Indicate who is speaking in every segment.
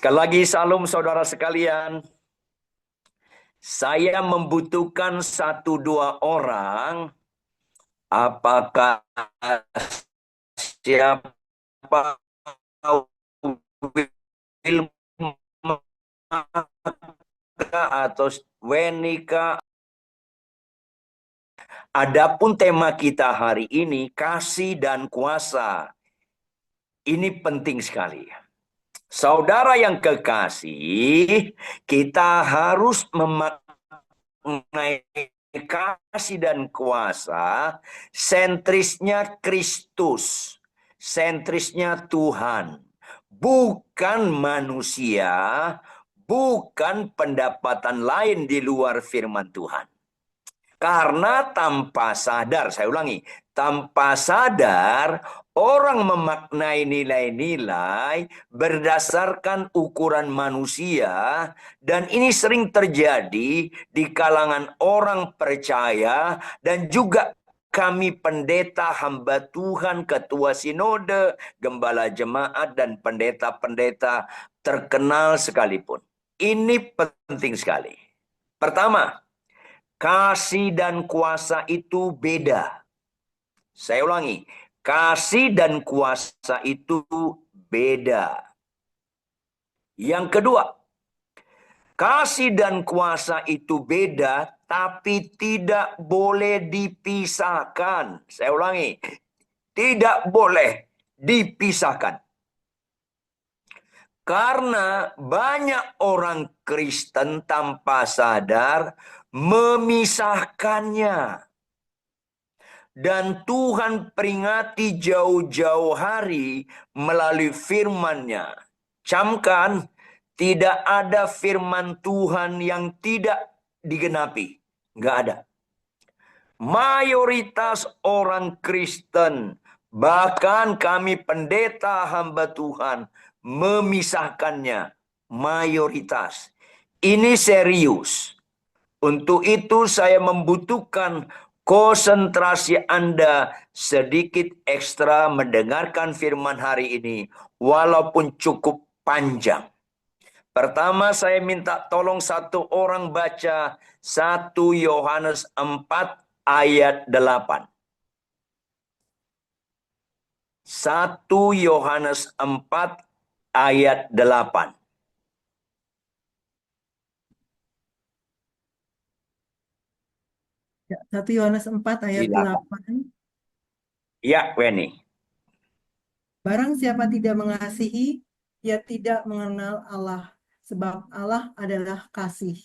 Speaker 1: Sekali lagi salam saudara sekalian. Saya membutuhkan 1-2 orang. Apakah siapa Wilma atau Wenika? Adapun tema kita hari ini, kasih dan kuasa. Ini penting sekali. Saudara yang kekasih, kita harus memaknai kasih dan kuasa, sentrisnya Kristus, sentrisnya Tuhan, bukan manusia, bukan pendapatan lain di luar firman Tuhan. Karena tanpa sadar, saya ulangi, tanpa sadar orang memaknai nilai-nilai berdasarkan ukuran manusia, dan ini sering terjadi di kalangan orang percaya dan juga kami pendeta, hamba Tuhan, ketua sinode, gembala jemaat, dan pendeta-pendeta terkenal sekalipun. Ini penting sekali. Pertama, kasih dan kuasa itu beda. Saya ulangi, kasih dan kuasa itu beda. Yang kedua, kasih dan kuasa itu beda, tapi tidak boleh dipisahkan. Saya ulangi, tidak boleh dipisahkan. Karena banyak orang Kristen tanpa sadar memisahkannya. Dan Tuhan peringati jauh-jauh hari melalui firman-Nya. Camkan, tidak ada firman Tuhan yang tidak digenapi. Nggak ada. Mayoritas orang Kristen, bahkan kami pendeta hamba Tuhan, memisahkannya. Mayoritas. Ini serius. Untuk itu saya membutuhkan konsentrasi Anda sedikit ekstra mendengarkan firman hari ini, walaupun cukup panjang. Pertama saya minta tolong satu orang baca 1 Yohanes 4 ayat 8. 1 Yohanes 4 ayat 8.
Speaker 2: Ya, 1 Yohanes 4 ayat
Speaker 1: Silakan.
Speaker 2: 8.
Speaker 1: Ya, Weni.
Speaker 2: Barang siapa tidak mengasihi, ia tidak mengenal Allah, sebab Allah adalah kasih.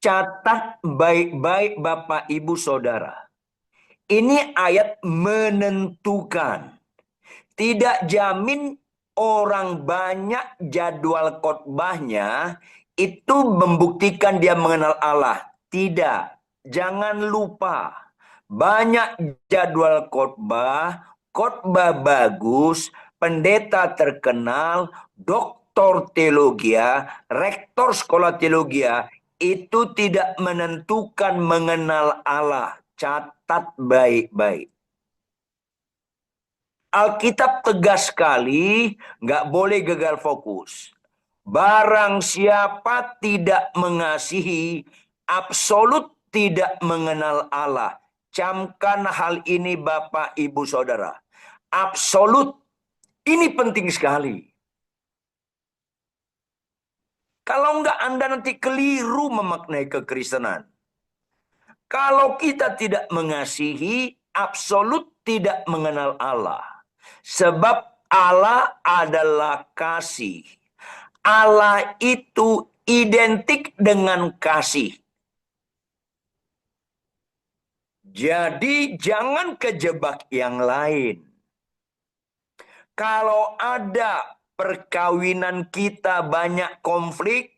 Speaker 1: Catat baik-baik Bapak Ibu Saudara. Ini ayat menentukan. Tidak jamin orang banyak jadwal khotbahnya itu membuktikan dia mengenal Allah. Tidak. Jangan lupa. Banyak jadwal khotbah bagus, pendeta terkenal, doktor teologi, rektor sekolah teologi, itu tidak menentukan mengenal Allah. Catat baik-baik. Alkitab tegas sekali, nggak boleh gagal fokus. Barang siapa tidak mengasihi, absolut tidak mengenal Allah. Camkan hal ini Bapak, Ibu, Saudara. Absolut, ini penting sekali. Kalau enggak Anda nanti keliru memaknai kekristenan. Kalau kita tidak mengasihi, absolut tidak mengenal Allah. Sebab Allah adalah kasih. Allah itu identik dengan kasih. Jadi jangan kejebak yang lain. Kalau ada perkawinan kita banyak konflik,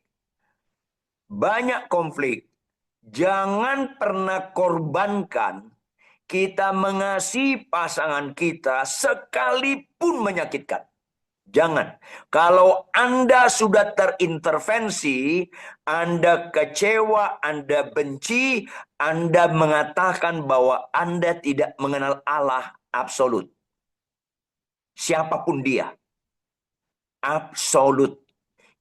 Speaker 1: jangan pernah korbankan kita mengasihi pasangan kita sekalipun menyakitkan. Jangan. Kalau Anda sudah terintervensi, Anda kecewa, Anda benci, Anda mengatakan bahwa Anda tidak mengenal Allah absolut. Siapapun dia. absolut.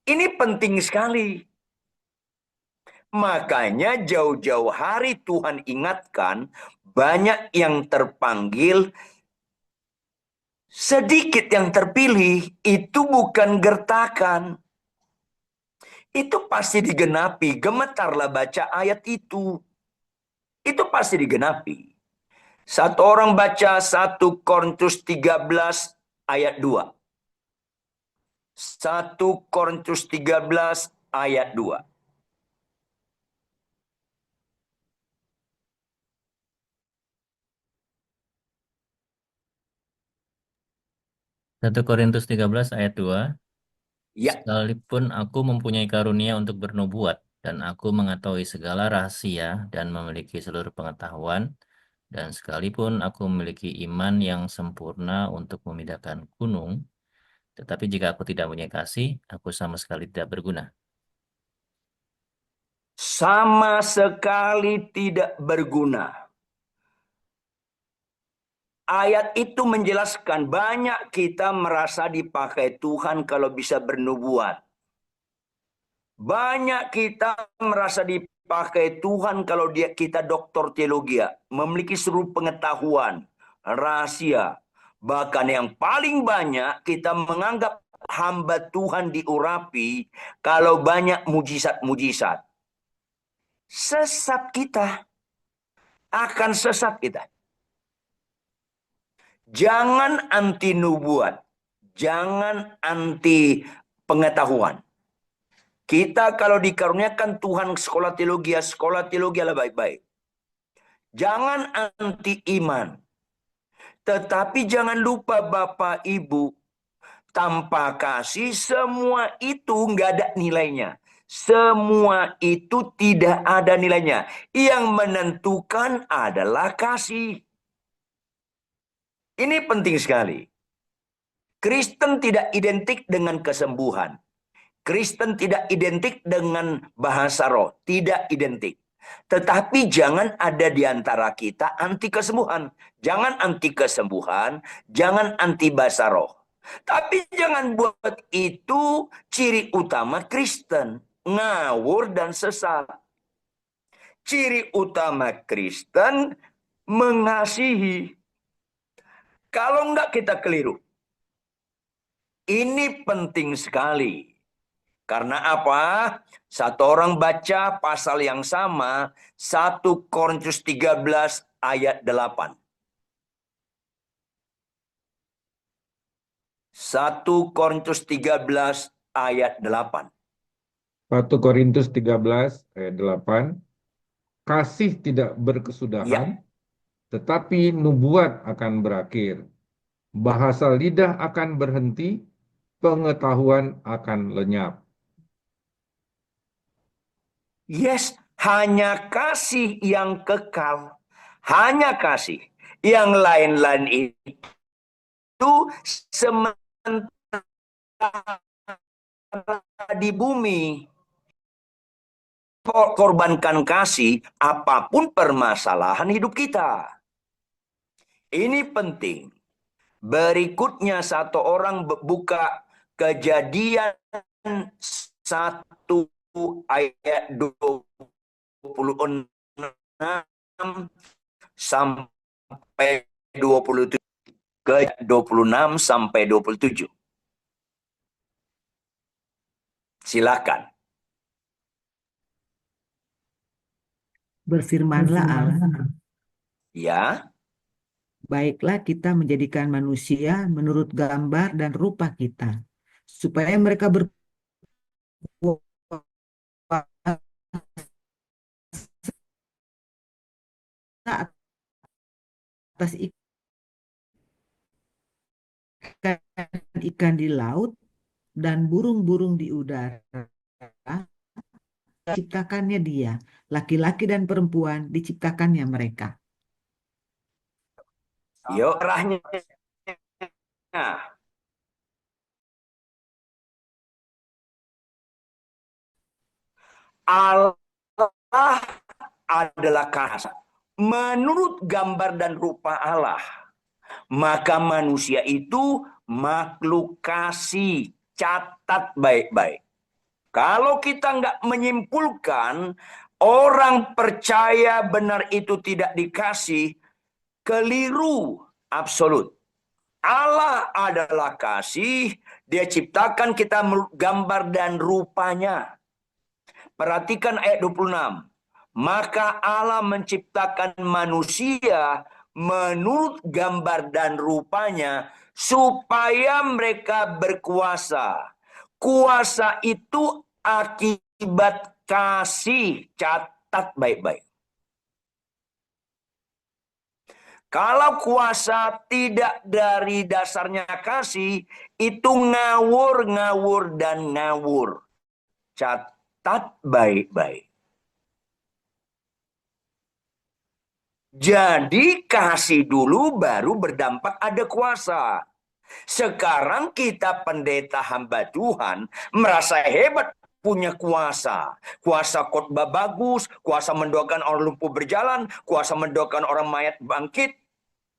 Speaker 1: Ini penting sekali. Makanya jauh-jauh hari Tuhan ingatkan, banyak yang terpanggil, sedikit yang terpilih. Itu bukan gertakan. Itu pasti digenapi. Gemetarlah baca ayat itu. Itu pasti digenapi. Satu orang baca 1 Korintus 13 ayat 2. 1 Korintus 13 ayat 2.
Speaker 3: 1 Korintus 13 ayat 2.
Speaker 1: Ya,
Speaker 3: Sekalipun aku mempunyai karunia untuk bernubuat, dan aku mengetahui segala rahasia dan memiliki seluruh pengetahuan, dan sekalipun aku memiliki iman yang sempurna untuk memindahkan gunung, tetapi jika aku tidak punya kasih, aku sama sekali tidak berguna.
Speaker 1: sama sekali tidak berguna. Ayat itu menjelaskan banyak kita merasa dipakai Tuhan kalau bisa bernubuat. Banyak kita merasa dipakai Tuhan kalau kita doktor teologi, memiliki seluruh pengetahuan, rahasia. Bahkan yang paling banyak kita menganggap hamba Tuhan diurapi kalau banyak mujizat-mujizat. Sesat kita. Akan sesat kita. Jangan anti nubuat. Jangan anti pengetahuan. Kita kalau dikaruniakan Tuhan sekolah teologi lah baik-baik. Jangan anti iman. Tetapi jangan lupa Bapak Ibu, tanpa kasih semua itu nggak ada nilainya. Semua itu tidak ada nilainya. Yang menentukan adalah kasih. Ini penting sekali. Kristen tidak identik dengan kesembuhan. Kristen tidak identik dengan bahasa roh. Tidak identik. Tetapi jangan ada di antara kita anti kesembuhan. Jangan anti kesembuhan. Jangan anti bahasa roh. Tapi jangan buat itu ciri utama Kristen. Ngawur dan sesat. Ciri utama Kristen mengasihi. Kalau enggak kita keliru. Ini penting sekali. Karena apa? Satu orang baca pasal yang sama, 1 Korintus 13 ayat 8. 1 Korintus 13 ayat 8.
Speaker 4: 1 Korintus 13 ayat 8. Kasih tidak
Speaker 1: Ya,
Speaker 4: berkesudahan, tetapi nubuat akan berakhir. Bahasa lidah akan berhenti, pengetahuan akan lenyap.
Speaker 1: yes, hanya kasih yang kekal. Hanya kasih. Yang lain-lain itu sementara di bumi. Korbankan kasih apapun permasalahan hidup kita. Ini penting. Berikutnya satu orang buka Kejadian 1 ayat 26 sampai 27. Ke 26 sampai 27. Silakan.
Speaker 5: Berfirmanlah Allah,
Speaker 1: Ya.
Speaker 5: baiklah kita menjadikan manusia menurut gambar dan rupa kita, supaya mereka berkuasa atas ikan-ikan di laut dan burung-burung di udara. Diciptakannya dia, laki-laki dan perempuan diciptakannya mereka.
Speaker 1: Yuk arahnya. Allah adalah kasih. Menurut gambar dan rupa Allah, maka manusia itu makhluk kasih. Catat baik-baik. Kalau kita nggak menyimpulkan orang percaya benar itu tidak dikasih, keliru absolut. Allah adalah kasih, dia ciptakan kita menurut gambar dan rupanya. Perhatikan ayat 26. Maka Allah menciptakan manusia menurut gambar dan rupanya supaya mereka berkuasa. Kuasa itu akibat kasih. Catat baik-baik. Kalau kuasa tidak dari dasarnya kasih, itu ngawur, ngawur, dan ngawur. Catat baik-baik. Jadi kasih dulu baru berdampak ada kuasa. Sekarang kita pendeta hamba Tuhan merasa hebat punya kuasa. Kuasa khotbah bagus, kuasa mendoakan orang lumpuh berjalan, kuasa mendoakan orang mayat bangkit.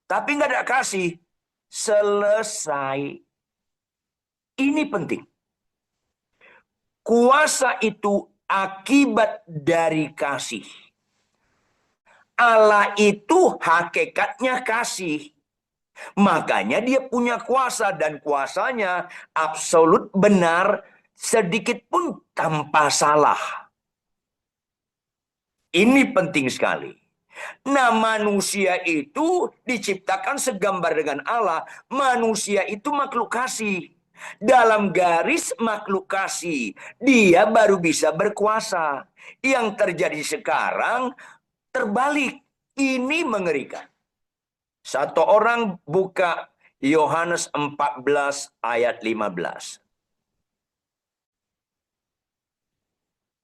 Speaker 1: Tapi nggak ada kasih. Selesai. Ini penting. Kuasa itu akibat dari kasih. Allah itu hakikatnya kasih. Makanya dia punya kuasa dan kuasanya absolut benar, sedikit pun tanpa salah. Ini penting sekali. Nah, manusia itu diciptakan segambar dengan Allah. Manusia itu makhluk kasih. Dalam garis makhluk kasih, dia baru bisa berkuasa. Yang terjadi sekarang terbalik. Ini mengerikan. Satu orang buka Yohanes 14 ayat 15.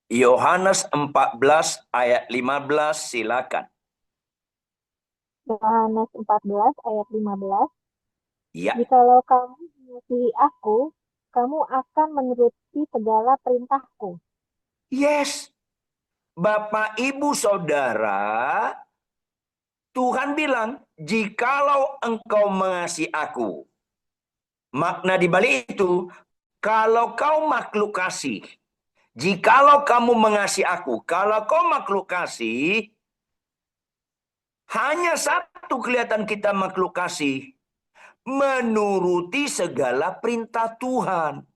Speaker 1: Yohanes 14 ayat 15, silakan.
Speaker 6: Yohanes 14 ayat 15.
Speaker 1: Ya,
Speaker 6: Jikalau kamu mengasihi aku, kamu akan menuruti segala perintahku.
Speaker 1: yes. Bapak, Ibu, Saudara, Tuhan bilang, jikalau engkau mengasihi aku. Makna di balik itu, kalau kau makhluk kasih, jikalau kamu mengasihi aku, kalau kau makhluk kasih, hanya satu kelihatan kita makhluk kasih, menuruti segala perintah Tuhan.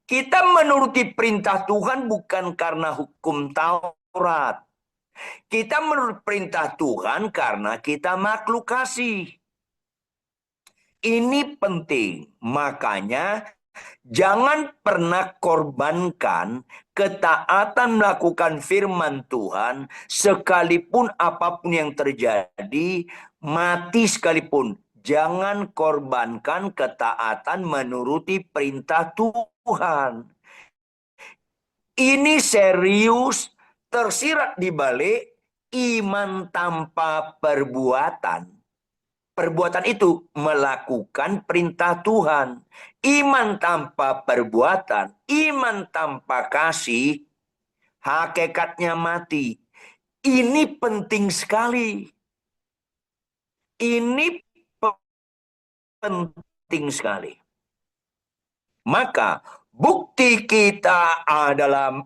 Speaker 1: Kita menuruti perintah Tuhan bukan karena hukum Taurat. Kita menurut perintah Tuhan karena kita makhluk kasih. Ini penting. Makanya jangan pernah korbankan ketaatan melakukan firman Tuhan sekalipun apapun yang terjadi, mati sekalipun. Jangan korbankan ketaatan menuruti perintah Tuhan. Ini serius, tersirat di balik iman tanpa perbuatan. Perbuatan itu melakukan perintah Tuhan. Iman tanpa perbuatan, iman tanpa kasih, hakikatnya mati. Ini penting sekali. Ini penting sekali. Maka bukti kita adalah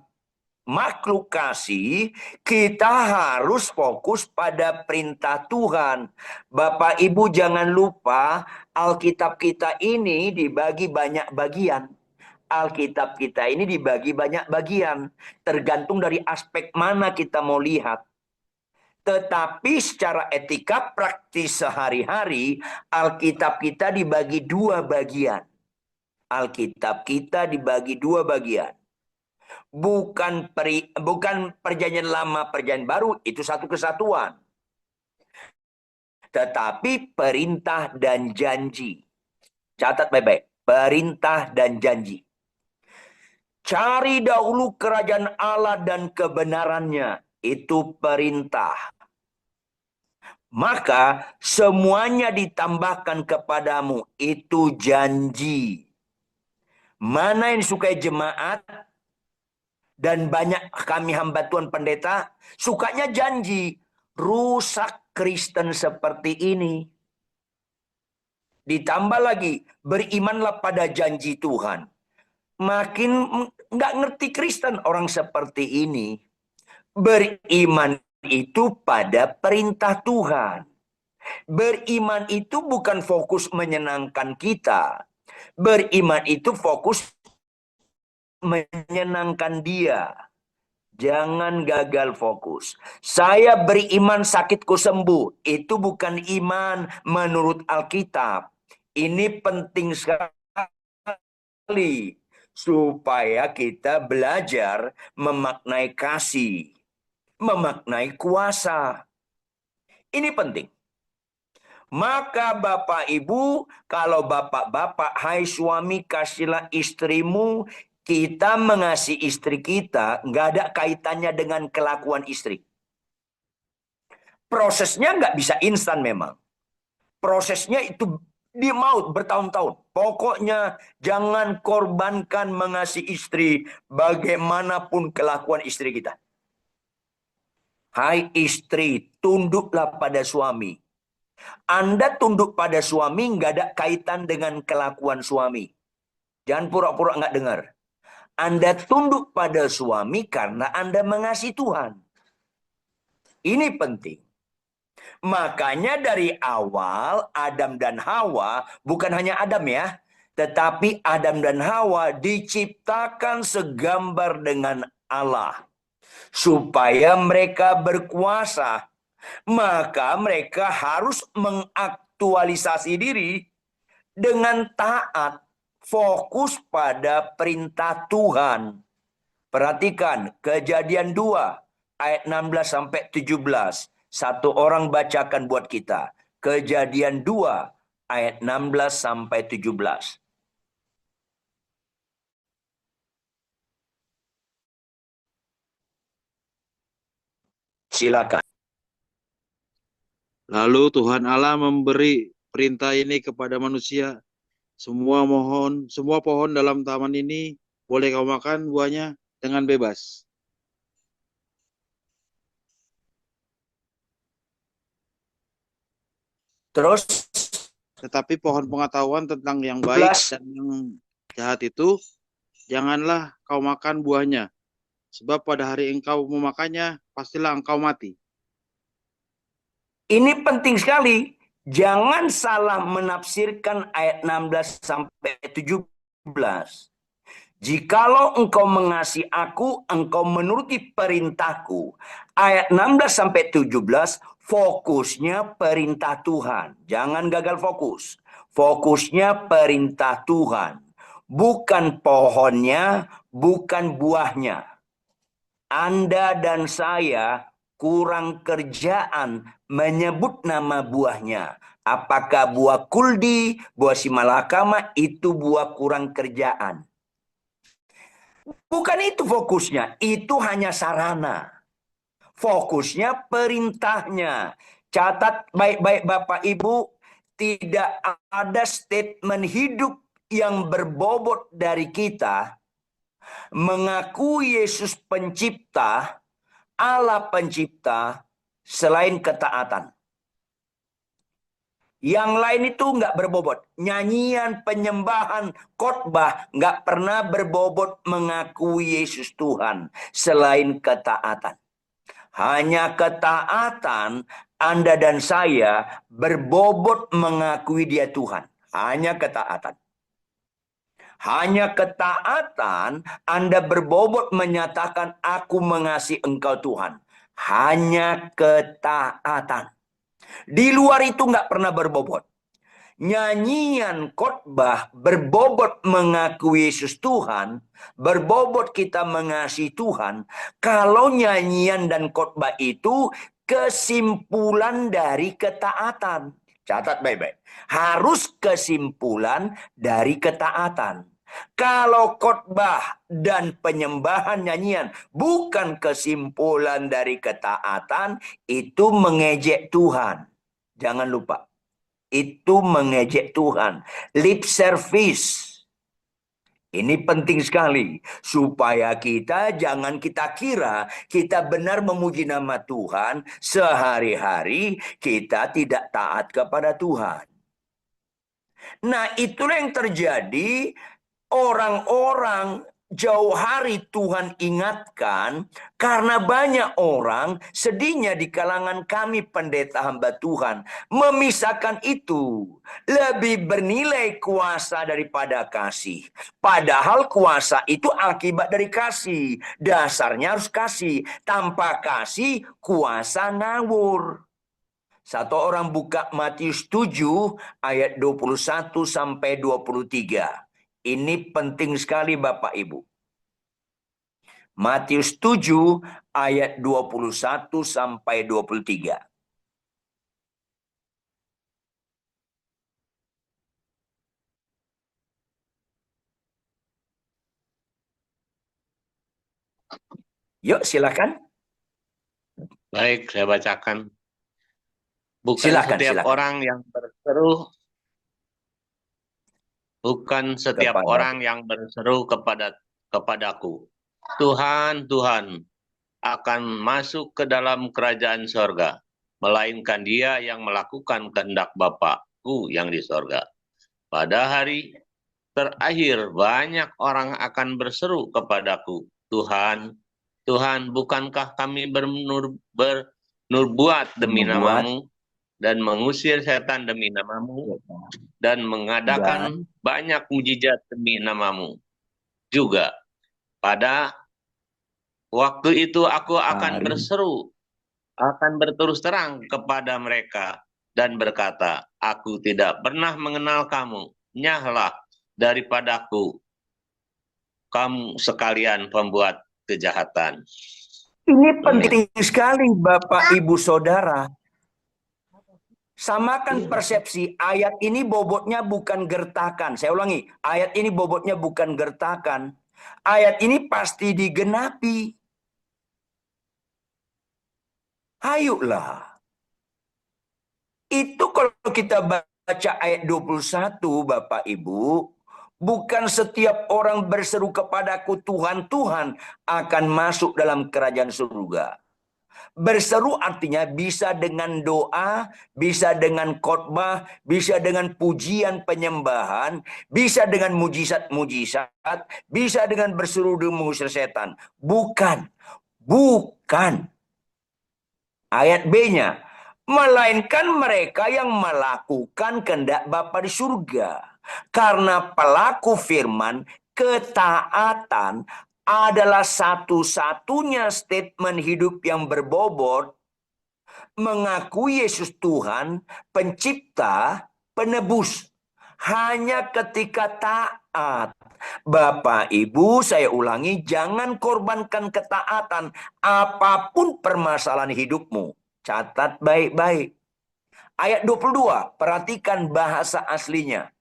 Speaker 1: makhluk kasih, kita harus fokus pada perintah Tuhan. Bapak Ibu jangan lupa, Alkitab kita ini dibagi banyak bagian. Alkitab kita ini dibagi banyak bagian. Tergantung dari aspek mana kita mau lihat. Tetapi secara etika praktis sehari-hari, Alkitab kita dibagi dua bagian. Alkitab kita dibagi dua bagian. Bukan perjanjian lama, perjanjian baru, itu satu kesatuan. Tetapi perintah dan janji. Catat baik-baik. Perintah dan janji. Cari dahulu kerajaan Allah dan kebenarannya. Itu perintah. Maka semuanya ditambahkan kepadamu. Itu janji. Mana yang disukai jemaat? Dan banyak kami hamba Tuhan pendeta, sukanya janji. Rusak Kristen seperti ini. Ditambah lagi, berimanlah pada janji Tuhan. makin nggak ngerti Kristen orang seperti ini. Beriman itu pada perintah Tuhan. Beriman itu bukan fokus menyenangkan kita. Beriman itu fokus menyenangkan Dia. Jangan gagal fokus. Saya beriman sakitku sembuh. Itu bukan iman menurut Alkitab. Ini penting sekali supaya kita belajar memaknai kasih, memaknai kuasa. Ini penting. Maka Bapak Ibu, kalau bapak-bapak, hai suami kasihlah istrimu, kita mengasihi istri kita, nggak ada kaitannya dengan kelakuan istri. Prosesnya nggak bisa instan memang. Prosesnya itu di maut bertahun-tahun. Pokoknya jangan korbankan mengasihi istri bagaimanapun kelakuan istri kita. Hai istri, tunduklah pada suami. Anda tunduk pada suami nggak ada kaitan dengan kelakuan suami. Jangan pura-pura nggak dengar. Anda tunduk pada suami karena Anda mengasihi Tuhan. Ini penting. Makanya dari awal Adam dan Hawa, bukan hanya Adam ya, tetapi Adam dan Hawa diciptakan segambar dengan Allah. Supaya mereka berkuasa. Maka mereka harus mengaktualisasi diri dengan taat, fokus pada perintah Tuhan. Perhatikan Kejadian 2 ayat 16 sampai 17. Satu orang bacakan buat kita. Kejadian 2 ayat 16 sampai 17. Silakan.
Speaker 7: Lalu Tuhan Allah memberi perintah ini kepada manusia. Semua pohon dalam taman ini boleh kau makan buahnya dengan bebas.
Speaker 1: Terus
Speaker 7: Tetapi pohon pengetahuan tentang yang baik dan yang jahat itu janganlah kau makan buahnya. Sebab pada hari engkau memakannya, pastilah engkau mati.
Speaker 1: ini penting sekali. Jangan salah menafsirkan ayat 16 sampai 17. Jikalau engkau mengasihi aku, engkau menuruti perintahku. Ayat 16 sampai 17, fokusnya perintah Tuhan. Jangan gagal fokus. Fokusnya perintah Tuhan. Bukan pohonnya, bukan buahnya. Anda dan saya kurang kerjaan menyebut nama buahnya. Apakah buah kuldi, buah simalakama, itu buah kurang kerjaan. Bukan itu fokusnya, itu hanya sarana. Fokusnya perintahnya. Catat baik-baik Bapak Ibu, tidak ada statement hidup yang berbobot dari kita mengakui Yesus pencipta, Allah pencipta, selain ketaatan. Yang lain itu nggak berbobot. Nyanyian, penyembahan, khotbah nggak pernah berbobot mengakui Yesus Tuhan selain ketaatan. Hanya ketaatan Anda dan saya berbobot mengakui Dia Tuhan. Hanya ketaatan. Hanya ketaatan Anda berbobot menyatakan aku mengasihi Engkau Tuhan. Hanya ketaatan. Di luar itu nggak pernah berbobot. Nyanyian khotbah berbobot mengakui Yesus Tuhan, berbobot kita mengasihi Tuhan. Kalau nyanyian dan khotbah itu kesimpulan dari ketaatan. Catat baik-baik. Harus kesimpulan dari ketaatan. Kalau khotbah dan penyembahan nyanyian bukan kesimpulan dari ketaatan, itu mengejek Tuhan. Jangan lupa. Itu mengejek Tuhan. Lip service. Ini penting sekali. Supaya jangan kita kira kita benar memuji nama Tuhan. Sehari-hari kita tidak taat kepada Tuhan. Nah itulah yang terjadi Orang-orang jauh hari Tuhan ingatkan, karena banyak orang sedihnya di kalangan kami pendeta hamba Tuhan memisahkan itu. Lebih bernilai kuasa daripada kasih. Padahal kuasa itu akibat dari kasih. Dasarnya harus kasih. Tanpa kasih, kuasa ngawur. Satu orang buka Matius 7 ayat 21 sampai 23. Ini penting sekali Bapak Ibu. Matius 7 ayat 21 sampai 23. Yuk silakan.
Speaker 8: Baik, saya bacakan. Bukan
Speaker 1: Silakan,
Speaker 8: setiap
Speaker 1: silakan.
Speaker 8: orang yang berseru, bukan setiap
Speaker 1: Kepada-
Speaker 8: orang yang berseru kepadaku, Tuhan, Tuhan, akan masuk ke dalam kerajaan sorga, melainkan dia yang melakukan kehendak Bapa-Ku yang di sorga. Pada hari terakhir banyak orang akan berseru kepadaku, Tuhan, Tuhan, bukankah kami bernubuat demi
Speaker 1: Bernubuat.
Speaker 8: namamu dan mengusir setan demi namamu dan mengadakan banyak mujizat demi namamu juga? Pada waktu itu aku akan berseru, akan berterus terang kepada mereka dan berkata, aku tidak pernah mengenal kamu, nyahlah daripadaku, kamu sekalian pembuat kejahatan.
Speaker 1: Ini penting sekali Bapak Ibu Saudara. Samakan persepsi, ayat ini bobotnya bukan gertakan. Saya ulangi, ayat ini bobotnya bukan gertakan. Ayat ini pasti digenapi. Ayolah. Itu kalau kita baca ayat 21 Bapak Ibu, bukan setiap orang berseru kepadaku Tuhan, Tuhan akan masuk dalam kerajaan surga. Berseru artinya bisa dengan doa, bisa dengan khotbah, bisa dengan pujian penyembahan, bisa dengan mujizat-mujizat, bisa dengan berseru dan mengusir setan. Bukan. Ayat B-nya. Melainkan mereka yang melakukan kehendak Bapa di surga. Karena pelaku firman, ketaatan adalah satu-satunya statement hidup yang berbobot mengakui Yesus Tuhan, pencipta, penebus. Hanya ketika taat. Bapak Ibu, saya ulangi, jangan korbankan ketaatan apapun permasalahan hidupmu. Catat baik-baik. Ayat 22, perhatikan bahasa aslinya.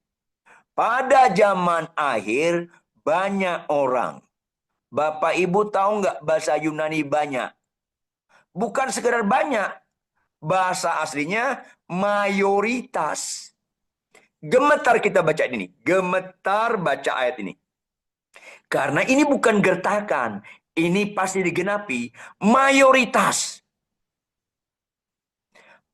Speaker 1: Pada zaman akhir, banyak orang. Bapak Ibu tahu nggak bahasa Yunani banyak? Bukan sekedar banyak. Bahasa aslinya mayoritas. Gemetar kita baca ini. Gemetar baca ayat ini. Karena ini bukan gertakan. Ini pasti digenapi. Mayoritas.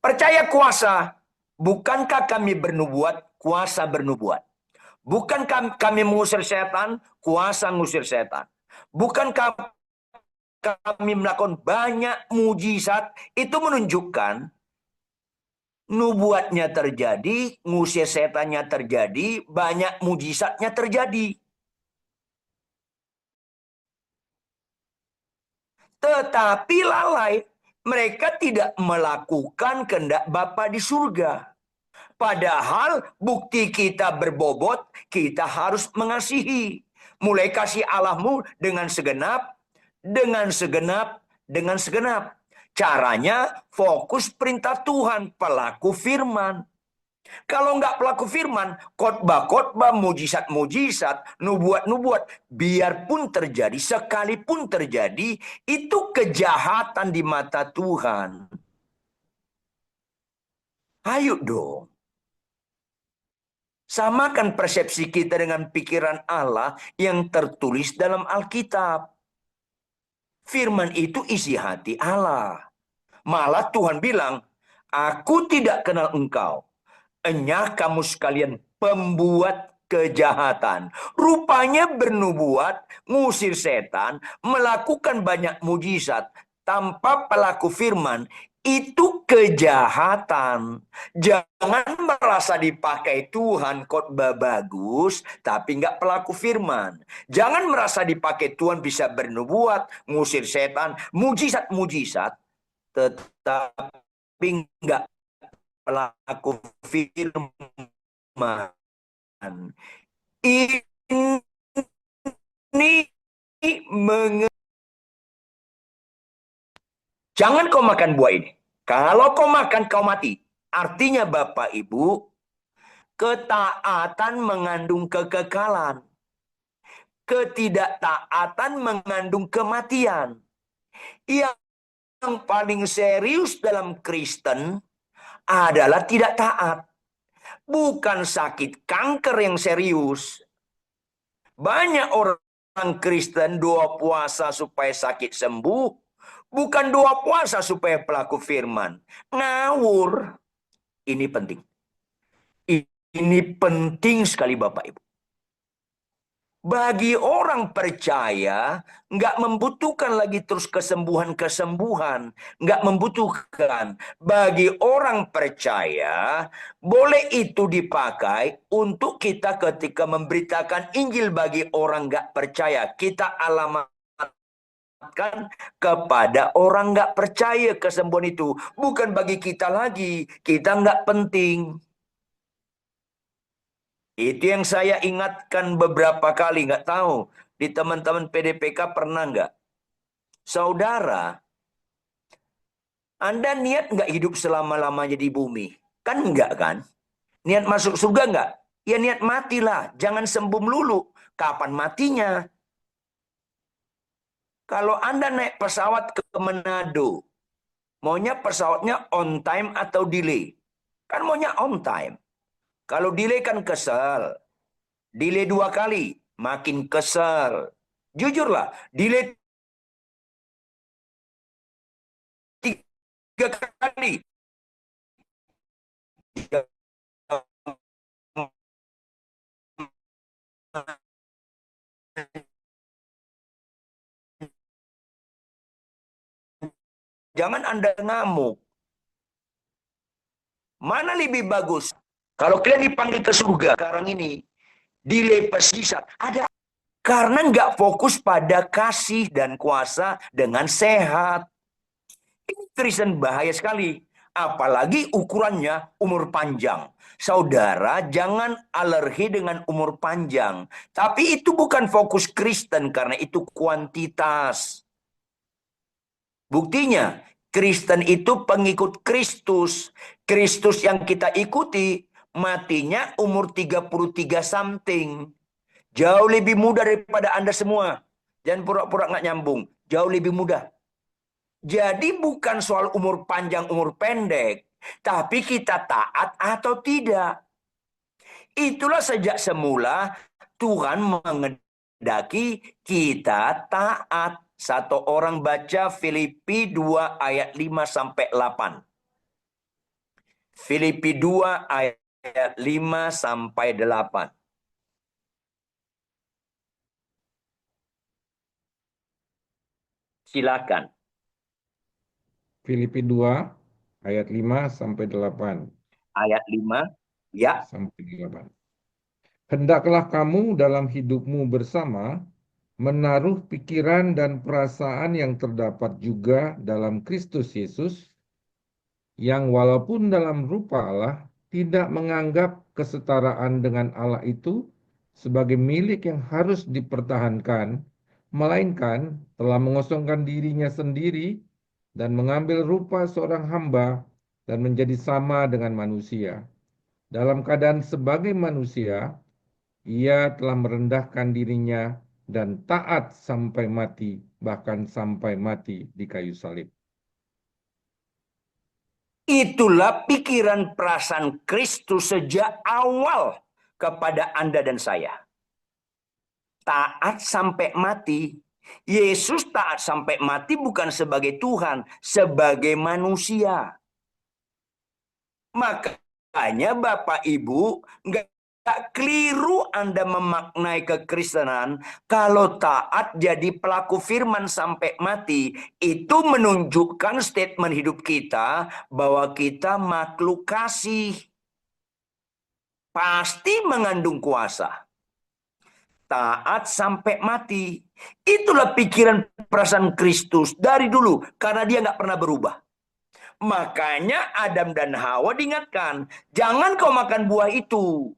Speaker 1: Percaya kuasa. Bukankah kami bernubuat? Kuasa bernubuat. Bukan kami mengusir setan? Kuasa ngusir setan. Bukankah kami melakukan banyak mujizat? Itu menunjukkan nubuatnya terjadi, ngusir setannya terjadi, banyak mujizatnya terjadi. Tetapi lalai, mereka tidak melakukan kehendak Bapa di surga. Padahal bukti kita berbobot, kita harus mengasihi. Mulai kasih Allahmu dengan segenap, dengan segenap, dengan segenap. Caranya fokus perintah Tuhan, pelaku firman. Kalau nggak pelaku firman, khotbah-khotbah, mujizat-mujizat, nubuat-nubuat, biarpun terjadi, sekalipun terjadi, itu kejahatan di mata Tuhan. Ayo dong. Samakan persepsi kita dengan pikiran Allah yang tertulis dalam Alkitab. Firman itu isi hati Allah. Malah Tuhan bilang, aku tidak kenal engkau. Enyah kamu sekalian pembuat kejahatan. Rupanya bernubuat, ngusir setan, melakukan banyak mujizat tanpa pelaku firman, itu kejahatan. Jangan merasa dipakai Tuhan khotbah bagus, tapi nggak pelaku firman. Jangan merasa dipakai Tuhan bisa bernubuat, ngusir setan, mujizat-mujizat, tetapi nggak pelaku firman. Ini jangan kau makan buah ini. Kalau kau makan, kau mati. Artinya Bapak Ibu, ketaatan mengandung kekekalan. Ketidaktaatan mengandung kematian. Yang paling serius dalam Kristen adalah tidak taat. Bukan sakit kanker yang serius. Banyak orang Kristen doa puasa supaya sakit sembuh. Bukan doa puasa supaya pelaku firman. Ngawur. Ini penting. Ini penting sekali Bapak Ibu. Bagi orang percaya, nggak membutuhkan lagi terus kesembuhan-kesembuhan. Nggak membutuhkan. Bagi orang percaya, boleh itu dipakai untuk kita ketika memberitakan Injil bagi orang nggak percaya. Kita alamatkan kepada orang nggak percaya kesembuhan itu. Bukan bagi kita lagi. Kita nggak penting. Itu yang saya ingatkan beberapa kali, nggak tahu di teman-teman PDPK pernah nggak? Saudara, Anda niat nggak hidup selama-lamanya di bumi? Kan enggak kan? Niat masuk surga nggak? Ya niat matilah, jangan sembuh melulu. Kapan matinya? Kalau Anda naik pesawat ke Manado, maunya pesawatnya on time atau delay? Kan maunya on time. Kalau delay kan kesel. Delay 2 kali, makin kesel. Jujurlah, delay 3 kali. Jangan Anda ngamuk. Mana lebih bagus? Kalau kalian dipanggil ke surga sekarang ini, delay pesisat, ada. Karena nggak fokus pada kasih dan kuasa dengan sehat. Ini Kristen bahaya sekali. Apalagi ukurannya umur panjang. Saudara, jangan alergi dengan umur panjang. Tapi itu bukan fokus Kristen karena itu kuantitas. Buktinya, Kristen itu pengikut Kristus. Kristus yang kita ikuti, matinya umur 33 something. Jauh lebih muda daripada Anda semua. Jangan pura-pura nggak nyambung. Jauh lebih muda. Jadi bukan soal umur panjang, umur pendek. Tapi kita taat atau tidak. Itulah sejak semula Tuhan mengendaki kita taat. Satu orang baca Filipi 2 ayat 5-8. Filipi 2 ayat 5-8. Silakan.
Speaker 4: Filipi 2 ayat 5-8.
Speaker 1: Ayat 5. Ya.
Speaker 4: Sampai 8. Hendaklah kamu dalam hidupmu bersama menaruh pikiran dan perasaan yang terdapat juga dalam Kristus Yesus, yang walaupun dalam rupa Allah tidak menganggap kesetaraan dengan Allah itu sebagai milik yang harus dipertahankan, melainkan telah mengosongkan dirinya sendiri dan mengambil rupa seorang hamba dan menjadi sama dengan manusia. Dalam keadaan sebagai manusia, ia telah merendahkan dirinya dan taat sampai mati, bahkan sampai mati di kayu salib.
Speaker 1: Itulah pikiran perasaan Kristus sejak awal kepada Anda dan saya. Taat sampai mati. Yesus taat sampai mati bukan sebagai Tuhan, sebagai manusia. Makanya Bapak Ibu nggak keliru Anda memaknai kekristenan kalau taat jadi pelaku firman sampai mati. Itu menunjukkan statement hidup kita bahwa kita makhluk kasih. Pasti mengandung kuasa. Taat sampai mati. Itulah pikiran perasaan Kristus dari dulu. Karena dia nggak pernah berubah. Makanya Adam dan Hawa diingatkan, jangan kau makan buah itu.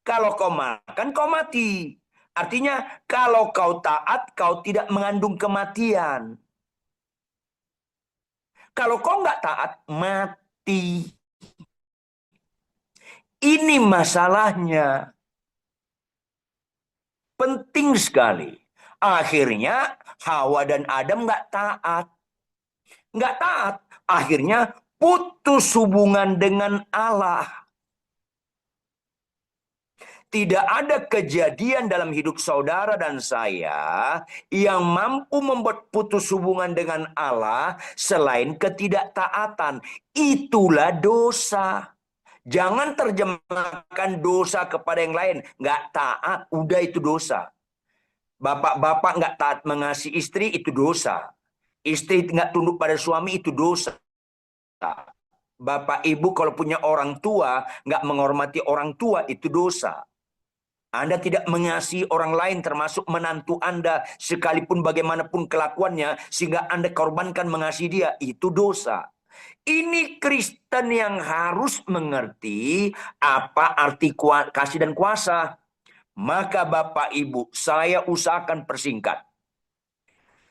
Speaker 1: Kalau kau makan, kau mati. Artinya, kalau kau taat, kau tidak mengandung kematian. Kalau kau nggak taat, mati. Ini masalahnya. Penting sekali. Akhirnya, Hawa dan Adam nggak taat. Nggak taat. Akhirnya, putus hubungan dengan Allah. Tidak ada kejadian dalam hidup saudara dan saya yang mampu membuat putus hubungan dengan Allah selain ketidaktaatan. Itulah dosa. Jangan terjemahkan dosa kepada yang lain. Nggak taat, udah itu dosa. Bapak-bapak nggak taat mengasihi istri, itu dosa. Istri nggak tunduk pada suami, itu dosa. Bapak ibu kalau punya orang tua, nggak menghormati orang tua, itu dosa. Anda tidak mengasihi orang lain termasuk menantu Anda sekalipun bagaimanapun kelakuannya sehingga Anda korbankan mengasihi dia. Itu dosa. Ini Kristen yang harus mengerti apa arti kasih dan kuasa. Maka Bapak Ibu, saya usahakan persingkat.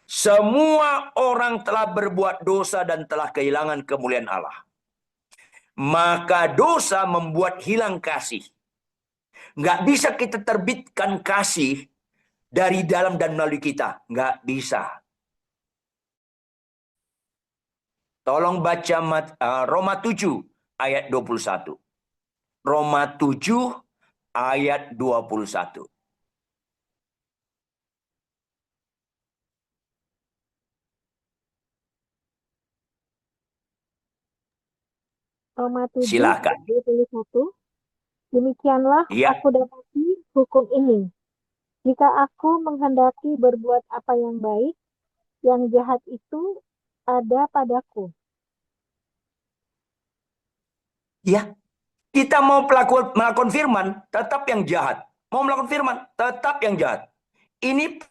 Speaker 1: Semua orang telah berbuat dosa dan telah kehilangan kemuliaan Allah. Maka dosa membuat hilang kasih. Nggak bisa kita terbitkan kasih dari dalam dan melalui kita. Nggak bisa. Tolong baca Roma 7 ayat 21. Roma 7 ayat 21.
Speaker 6: Roma 7
Speaker 1: Silakan.
Speaker 6: ayat 21. Demikianlah
Speaker 1: Ya.
Speaker 6: aku dapati hukum ini. Jika aku menghendaki berbuat apa yang baik, yang jahat itu ada padaku.
Speaker 1: Ya. Kita mau melakukan firman, tetap yang jahat. Mau melakukan firman, tetap yang jahat. Ini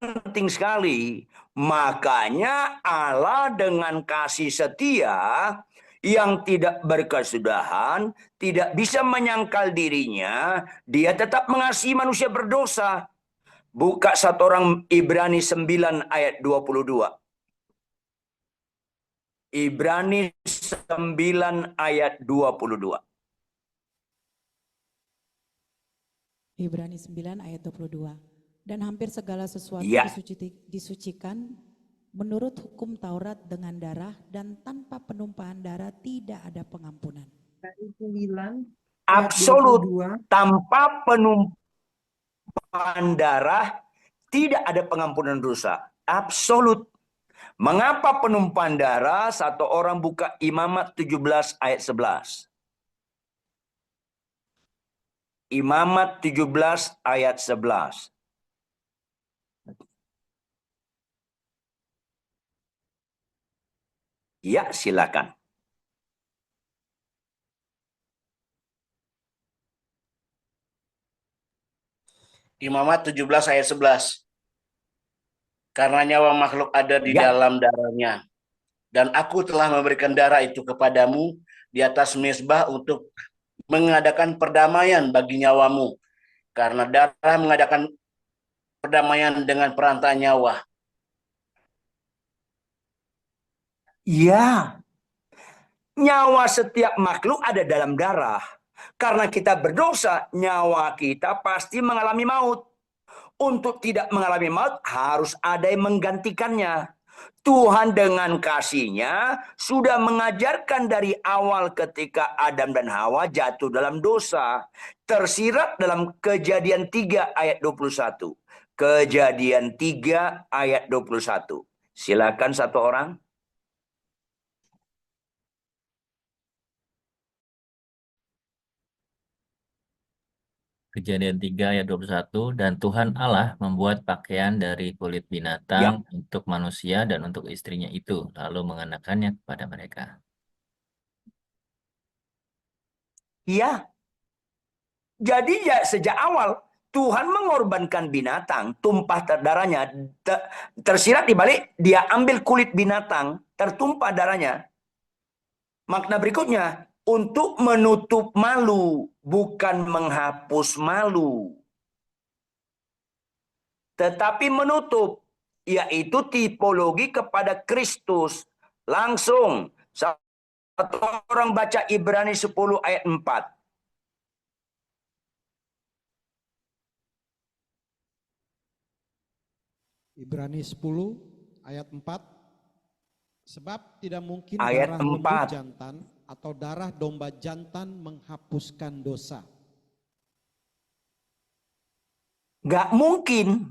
Speaker 1: penting sekali. Makanya Allah dengan kasih setia yang tidak berkesudahan, tidak bisa menyangkal dirinya, dia tetap mengasihi manusia berdosa. Buka 1 orang Ibrani 9 ayat 22. Ibrani 9 ayat 22.
Speaker 9: Ibrani 9 ayat 22. Dan hampir segala sesuatu
Speaker 1: Ya.
Speaker 9: disucikan menurut hukum Taurat dengan darah, dan tanpa penumpahan darah tidak ada pengampunan.
Speaker 2: Dari 9 ayat
Speaker 1: Absolut.
Speaker 2: 22.
Speaker 1: Tanpa penumpahan darah tidak ada pengampunan dosa. Absolut. Mengapa penumpahan darah? Satu orang buka Imamat 17 ayat 11. Imamat 17 ayat 11. Ya, silakan.
Speaker 10: Imamat 17 ayat 11. Karena nyawa makhluk ada di
Speaker 1: Ya.
Speaker 10: dalam darahnya. Dan aku telah memberikan darah itu kepadamu di atas mezbah untuk mengadakan perdamaian bagi nyawamu. Karena darah mengadakan perdamaian dengan perantaraan nyawa.
Speaker 1: Ya. Nyawa setiap makhluk ada dalam darah. Karena kita berdosa, nyawa kita pasti mengalami maut. Untuk tidak mengalami maut, harus ada yang menggantikannya. Tuhan dengan kasih-Nya sudah mengajarkan dari awal ketika Adam dan Hawa jatuh dalam dosa. Tersirat dalam Kejadian 3 ayat 21. Kejadian 3 ayat 21. Silakan satu orang.
Speaker 3: Kejadian 3 ayat 21, dan Tuhan Allah membuat pakaian dari kulit binatang untuk manusia dan untuk istrinya itu, lalu mengenakannya kepada mereka.
Speaker 1: Ya, jadi ya sejak awal Tuhan mengorbankan binatang, tumpah darahnya, tersirat di balik, dia ambil kulit binatang, tertumpah darahnya. Makna berikutnya, untuk menutup malu, bukan menghapus malu. Tetapi menutup, yaitu tipologi kepada Kristus. Langsung, satu orang baca Ibrani 10 ayat 4.
Speaker 11: Ibrani 10 ayat 4. Sebab tidak mungkin
Speaker 1: Ayat
Speaker 11: darah lembu
Speaker 1: 4.
Speaker 11: jantan atau darah domba jantan menghapuskan dosa.
Speaker 1: Nggak mungkin.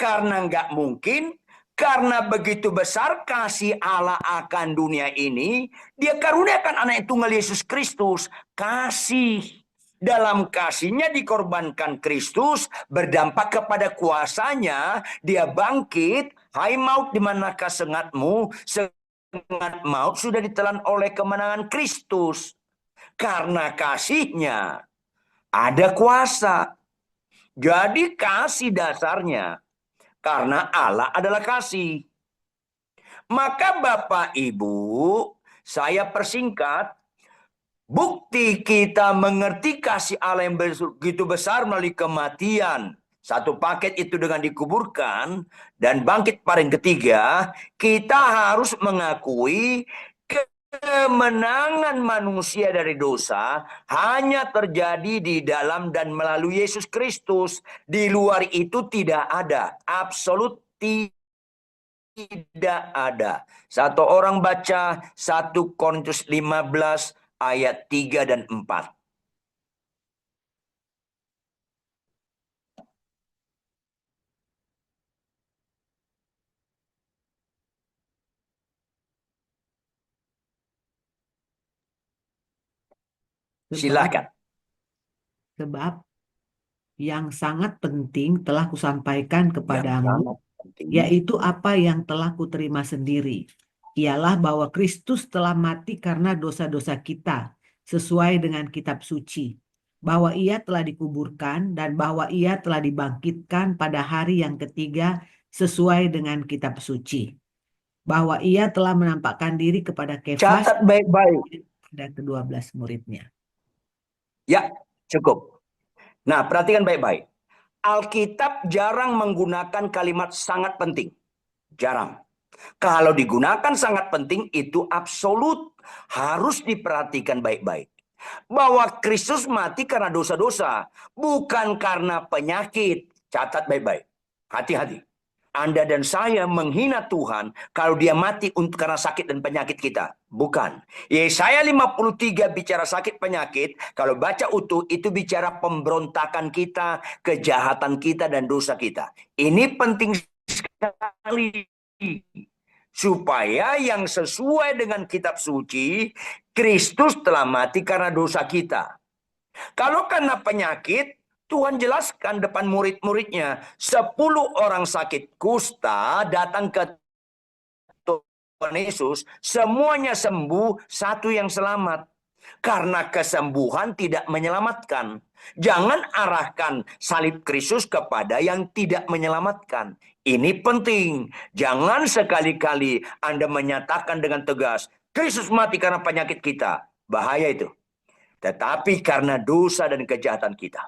Speaker 1: Karena nggak mungkin, karena begitu besar kasih Allah akan dunia ini, dia karuniakan anak tunggal Yesus Kristus. Kasih. Dalam kasihnya dikorbankan Kristus, berdampak kepada kuasanya, dia bangkit. Hai maut, di manakah sengatmu? Sengat maut sudah ditelan oleh kemenangan Kristus. Karena kasihnya ada kuasa. Jadi kasih dasarnya. Karena Allah adalah kasih. Maka Bapak Ibu, saya persingkat, bukti kita mengerti kasih Allah yang begitu besar melalui kematian. Satu paket itu dengan dikuburkan dan bangkit pada yang ketiga, kita harus mengakui kemenangan manusia dari dosa hanya terjadi di dalam dan melalui Yesus Kristus. Di luar itu tidak ada, absolut tidak ada. Satu orang baca 1 Korintus 15 ayat 3 dan 4. Silakan.
Speaker 5: Sebab yang sangat penting telah kusampaikan kepadamu, yaitu apa yang telah kuterima sendiri. Ialah bahwa Kristus telah mati karena dosa-dosa kita, sesuai dengan kitab suci. Bahwa ia telah dikuburkan dan bahwa ia telah dibangkitkan pada hari yang ketiga sesuai dengan kitab suci. Bahwa ia telah menampakkan diri kepada Kefas,
Speaker 1: Catat baik-baik.
Speaker 5: dan ke-12 muridnya.
Speaker 1: Ya, cukup. Nah, perhatikan baik-baik. Alkitab jarang menggunakan kalimat sangat penting. Jarang. Kalau digunakan sangat penting, itu absolut. Harus diperhatikan baik-baik. Bahwa Kristus mati karena dosa-dosa. Bukan karena penyakit. Catat baik-baik. Hati-hati. Anda dan saya menghina Tuhan kalau dia mati karena sakit dan penyakit kita. Bukan. Yesaya 53 bicara sakit penyakit. Kalau baca utuh itu bicara pemberontakan kita, kejahatan kita dan dosa kita. Ini penting sekali. Supaya yang sesuai dengan kitab suci, Kristus telah mati karena dosa kita. Kalau karena penyakit, Tuhan jelaskan depan murid-muridnya, 10 orang sakit kusta datang ke Tuhan Yesus, semuanya sembuh, satu yang selamat. Karena kesembuhan tidak menyelamatkan. Jangan arahkan salib Kristus kepada yang tidak menyelamatkan. Ini penting. Jangan sekali-kali Anda menyatakan dengan tegas, Kristus mati karena penyakit kita. Bahaya itu. Tetapi karena dosa dan kejahatan kita.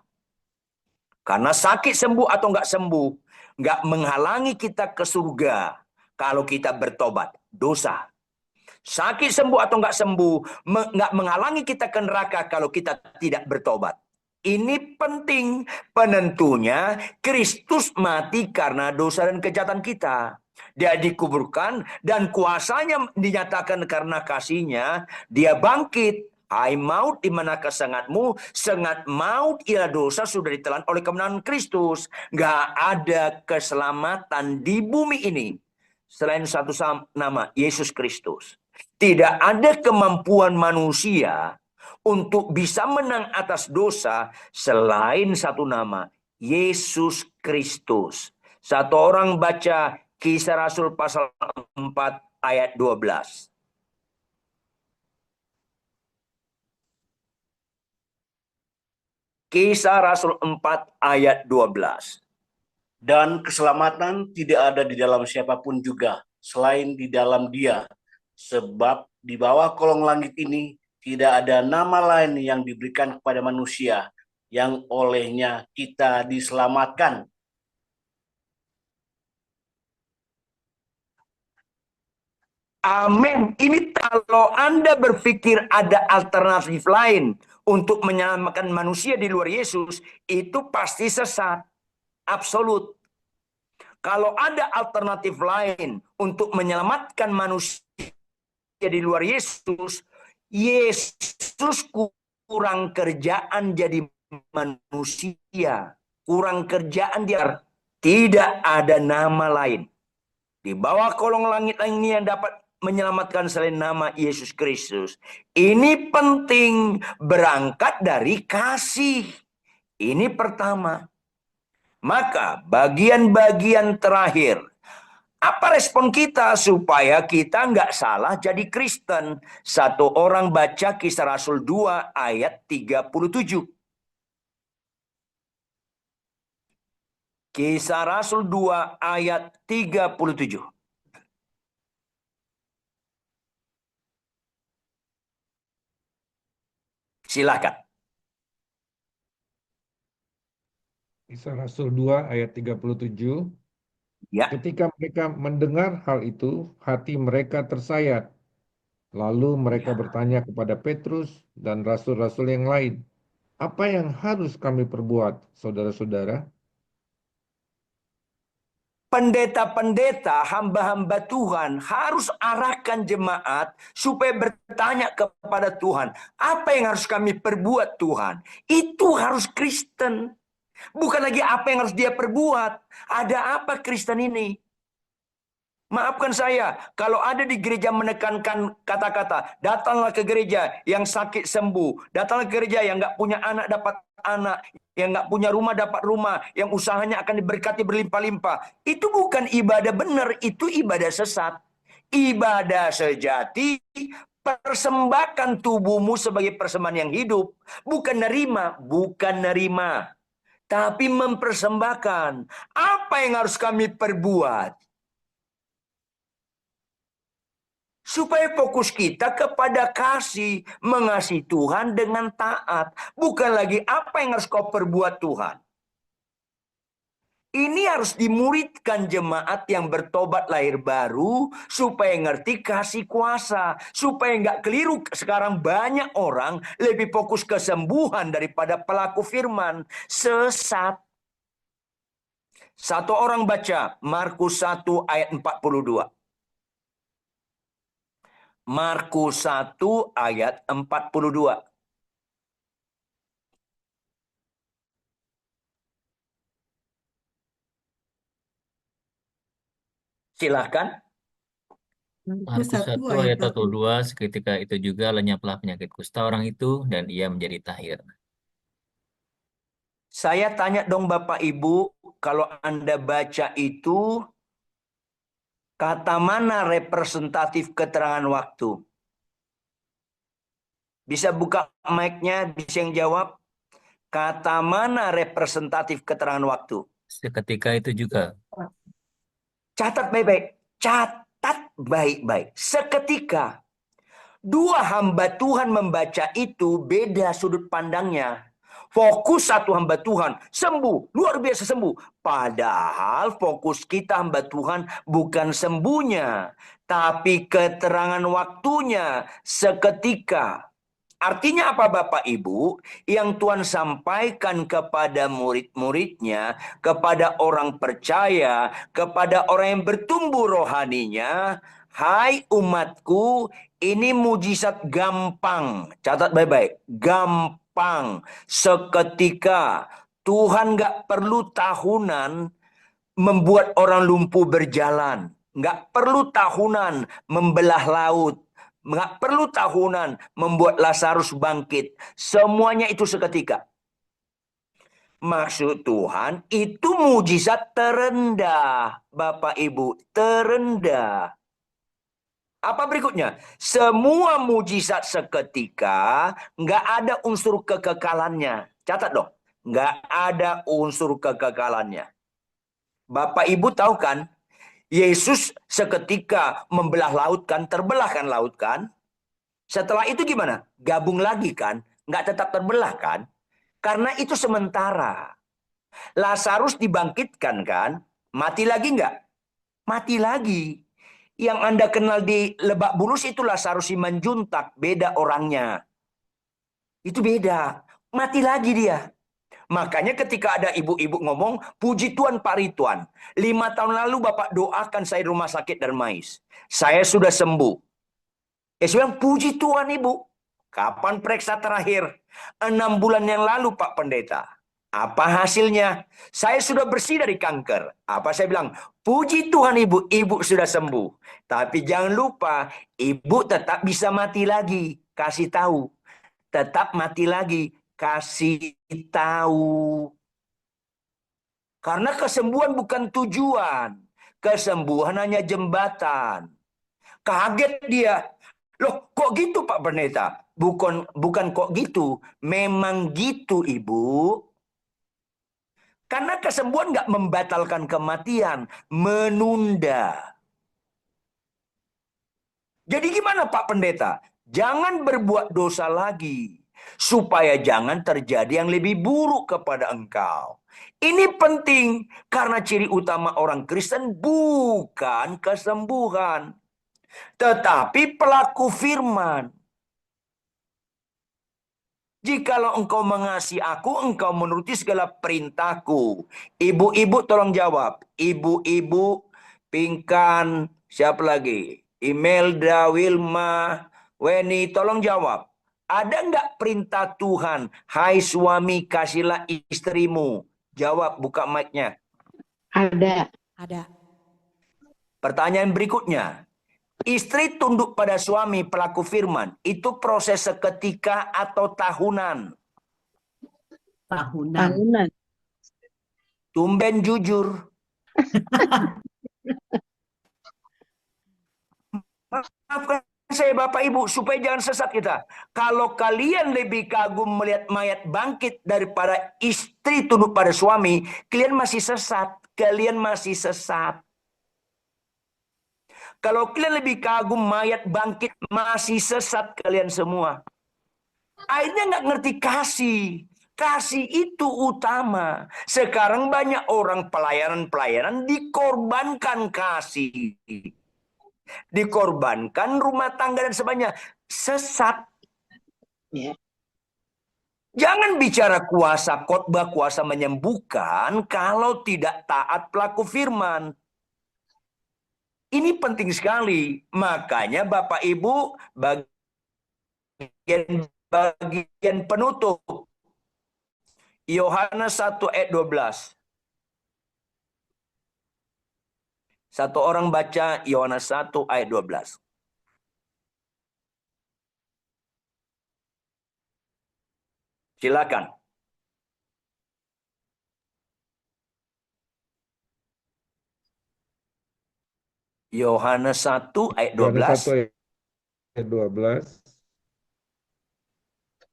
Speaker 1: Karena sakit sembuh atau nggak sembuh, nggak menghalangi kita ke surga kalau kita bertobat. Dosa. Sakit sembuh atau nggak sembuh, nggak menghalangi kita ke neraka kalau kita tidak bertobat. Ini penting. Penentunya, Kristus mati karena dosa dan kejahatan kita. Dia dikuburkan dan kuasanya dinyatakan karena kasihnya. Dia bangkit. Hai maut, di manakah sengatmu? Sengat maut ialah dosa sudah ditelan oleh kemenangan Kristus. Nggak ada keselamatan di bumi ini selain satu nama, Yesus Kristus. Tidak ada kemampuan manusia untuk bisa menang atas dosa selain satu nama, Yesus Kristus. Satu orang baca Kisah Rasul pasal 4 ayat 12. Kisah Rasul 4 ayat 12.
Speaker 10: Dan keselamatan tidak ada di dalam siapapun juga, selain di dalam Dia. Sebab di bawah kolong langit ini tidak ada nama lain yang diberikan kepada manusia, yang olehnya kita diselamatkan.
Speaker 1: Amin. Ini kalau Anda berpikir ada alternatif lain untuk menyelamatkan manusia di luar Yesus, itu pasti sesat. Absolut. Kalau ada alternatif lain untuk menyelamatkan manusia di luar Yesus, Yesus kurang kerjaan jadi manusia. Kurang kerjaan dia. Tidak ada nama lain di bawah kolong langit ini yang dapat menyelamatkan selain nama Yesus Kristus. Ini penting, berangkat dari kasih. Ini pertama. Maka bagian-bagian terakhir, apa respon kita supaya kita nggak salah jadi Kristen? Satu orang baca Kisah Rasul 2 ayat 37. Kisah Rasul 2 ayat 37. Silakan.
Speaker 4: Kisah Rasul 2 ayat 37.
Speaker 1: Ya.
Speaker 4: Ketika mereka mendengar hal itu, hati mereka tersayat. Lalu mereka bertanya kepada Petrus dan rasul-rasul yang lain, "Apa yang harus kami perbuat, saudara-saudara?"
Speaker 1: Pendeta-pendeta, hamba-hamba Tuhan harus arahkan jemaat supaya bertanya kepada Tuhan, apa yang harus kami perbuat Tuhan? Itu harus Kristen. Bukan lagi apa yang harus dia perbuat. Ada apa Kristen ini? Maafkan saya, kalau ada di gereja menekankan kata-kata, datanglah ke gereja yang sakit sembuh, datanglah ke gereja yang nggak punya anak dapat anak, yang nggak punya rumah dapat rumah, yang usahanya akan diberkati berlimpah-limpah. Itu bukan ibadah benar, itu ibadah sesat. Ibadah sejati, persembahkan tubuhmu sebagai persembahan yang hidup. Bukan nerima, tapi mempersembahkan. Apa yang harus kami perbuat? Supaya fokus kita kepada kasih, mengasihi Tuhan dengan taat. Bukan lagi apa yang harus kau perbuat Tuhan. Ini harus dimuridkan jemaat yang bertobat lahir baru, supaya ngerti kasih kuasa. Supaya nggak keliru, sekarang banyak orang lebih fokus kesembuhan daripada pelaku firman. Sesat. Satu orang baca Markus 1 ayat 42. Markus 1 ayat 42. Silahkan.
Speaker 3: Markus 1 ayat 42, seketika itu juga lenyaplah penyakit kusta orang itu dan ia menjadi tahir.
Speaker 1: Saya tanya dong Bapak Ibu, kalau Anda baca itu, kata mana representatif keterangan waktu? Bisa buka mic-nya, bisa yang jawab. Kata mana representatif keterangan waktu?
Speaker 3: Seketika itu juga.
Speaker 1: Catat baik-baik. Catat baik-baik. Seketika. Dua hamba Tuhan membaca itu beda sudut pandangnya. Fokus satu hamba Tuhan, sembuh, luar biasa sembuh. Padahal fokus kita hamba Tuhan bukan sembuhnya, tapi keterangan waktunya seketika. Artinya apa Bapak Ibu? Yang Tuhan sampaikan kepada murid-muridnya, kepada orang percaya, kepada orang yang bertumbuh rohaninya, hai umatku, ini mujizat gampang. Catat baik-baik. Gampang. Seketika. Tuhan nggak perlu tahunan membuat orang lumpuh berjalan. Nggak perlu tahunan membelah laut. Nggak perlu tahunan membuat Lazarus bangkit. Semuanya itu seketika. Maksud Tuhan itu mujizat terendah, Bapak Ibu, terendah. Apa berikutnya? Semua mujizat seketika, nggak ada unsur kekekalannya. Catat dong, nggak ada unsur kekekalannya. Bapak Ibu tahu kan, Yesus seketika membelah laut kan, terbelah kan laut kan. Setelah itu gimana? Gabung lagi kan, nggak tetap terbelah kan. Karena itu sementara. Lazarus dibangkitkan kan? Mati lagi nggak? Mati lagi. Yang Anda kenal di Lebak Bulus itu Lazarus Siman Juntak. Beda orangnya. Itu beda. Mati lagi dia. Makanya ketika ada ibu-ibu ngomong, puji Tuhan Pak Rituan. 5 tahun lalu Bapak doakan saya di rumah sakit Darmais. Saya sudah sembuh. Saya bilang, puji Tuhan Ibu. Kapan periksa terakhir? 6 bulan yang lalu Pak Pendeta. Apa hasilnya? Saya sudah bersih dari kanker. Apa saya bilang? Puji Tuhan Ibu, Ibu sudah sembuh. Tapi jangan lupa, Ibu tetap bisa mati lagi. Kasih tahu. Tetap mati lagi. Kasih tahu. Karena kesembuhan bukan tujuan. Kesembuhan hanya jembatan. Kaget dia. Loh, kok gitu Pak Pendeta? Bukan kok gitu. Memang gitu, Ibu. Karena kesembuhan nggak membatalkan kematian. Menunda. Jadi gimana Pak Pendeta? Jangan berbuat dosa lagi. Supaya jangan terjadi yang lebih buruk kepada engkau. Ini penting. Karena ciri utama orang Kristen bukan kesembuhan. Tetapi pelaku firman. Jikalau engkau mengasihi aku, engkau menuruti segala perintahku. Ibu-ibu tolong jawab. Ibu-ibu, Pinkan, siapa lagi? Imelda, Wilma, Weni, tolong jawab. Ada enggak perintah Tuhan? Hai suami, kasihlah istrimu. Jawab, buka mic-nya.
Speaker 12: Ada.
Speaker 9: Ada.
Speaker 1: Pertanyaan berikutnya. Istri tunduk pada suami pelaku firman. Itu proses seketika atau tahunan?
Speaker 5: Tahunan.
Speaker 1: Tumben jujur. Maafkan saya Bapak Ibu, supaya jangan sesat kita. Kalau kalian lebih kagum melihat mayat bangkit daripada istri tunduk pada suami, kalian masih sesat. Kalian masih sesat. Kalau kalian lebih kagum mayat bangkit, masih sesat kalian semua. Akhirnya nggak ngerti kasih. Kasih itu utama. Sekarang banyak orang pelayanan-pelayanan dikorbankan kasih. Dikorbankan rumah tangga dan sebagainya. Sesat.
Speaker 12: Ya.
Speaker 1: Jangan bicara kuasa khotbah, kuasa menyembuhkan kalau tidak taat pelaku firman. Ini penting sekali. Makanya Bapak Ibu bagian penutup. Yohanes 1 ayat 12. Satu orang baca Yohanes 1 ayat 12. Silakan. Yohanes 1 ayat 12.
Speaker 4: Yohanes 1 ayat 12.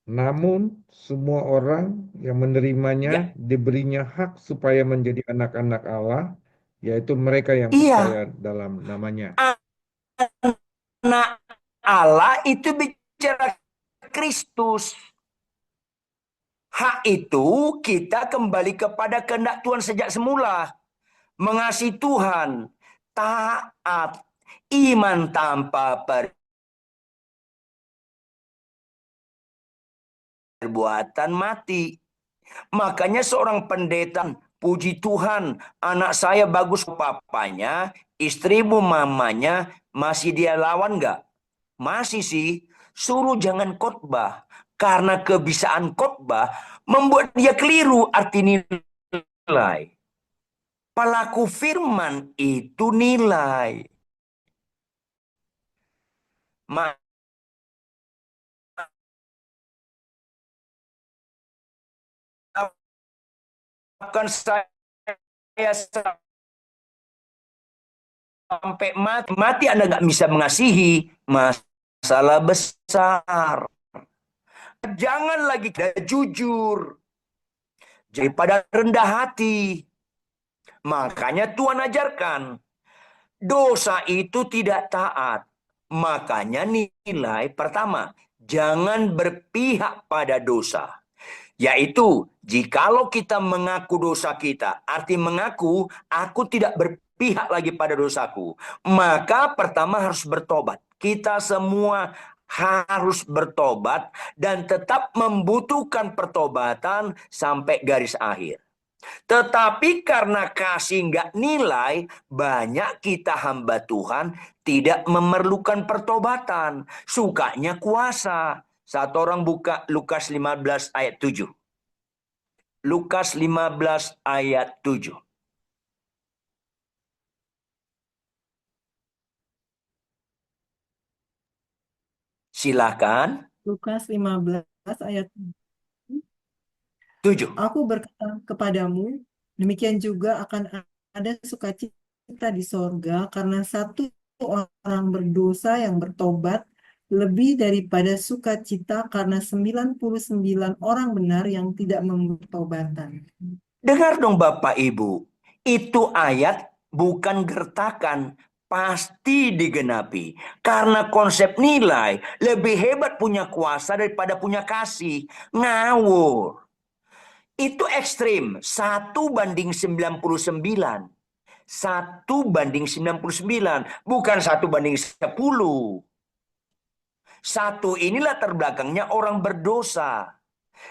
Speaker 4: Namun semua orang yang menerimanya diberinya hak supaya menjadi anak-anak Allah, yaitu mereka yang percaya dalam namanya.
Speaker 1: Anak Allah itu bicara Kristus. Hak itu kita kembali kepada kehendak Tuhan sejak semula. Mengasihi Tuhan, taat, iman tanpa perbuatan mati. Makanya seorang pendeta, puji Tuhan, anak saya bagus papanya, istrimu mamanya, masih dia lawan nggak? Masih sih. Suruh jangan khotbah. Karena kebisaan khotbah membuat dia keliru arti nilai. Pelaku firman itu nilai. menyebabkan saya sampai mati. Mati Anda nggak bisa mengasihi, masalah besar. Jangan lagi kita jujur. Daripada rendah hati. Makanya Tuhan ajarkan. Dosa itu tidak taat. Makanya nilai pertama. Jangan berpihak pada dosa. Yaitu, jikalau kita mengaku dosa kita, arti mengaku, aku tidak berpihak lagi pada dosaku. Maka pertama harus bertobat. Kita semua harus bertobat dan tetap membutuhkan pertobatan sampai garis akhir. Tetapi karena kasih nggak nilai, banyak kita hamba Tuhan tidak memerlukan pertobatan. Sukanya kuasa. Satu orang buka Lukas 15 ayat 7. Lukas 15 ayat 7. Silakan.
Speaker 2: Lukas 15 ayat
Speaker 1: 7.
Speaker 2: Aku berkata kepadamu, demikian juga akan ada sukacita di sorga karena satu orang berdosa yang bertobat lebih daripada sukacita karena 99 orang benar yang tidak bertobatan.
Speaker 1: Dengar dong Bapak Ibu. Itu ayat bukan gertakan. Pasti digenapi. Karena konsep nilai lebih hebat punya kuasa daripada punya kasih. Ngawur. Itu ekstrim. 1:99. 1:99. Bukan 1:10. Satu ini latar belakangnya orang berdosa.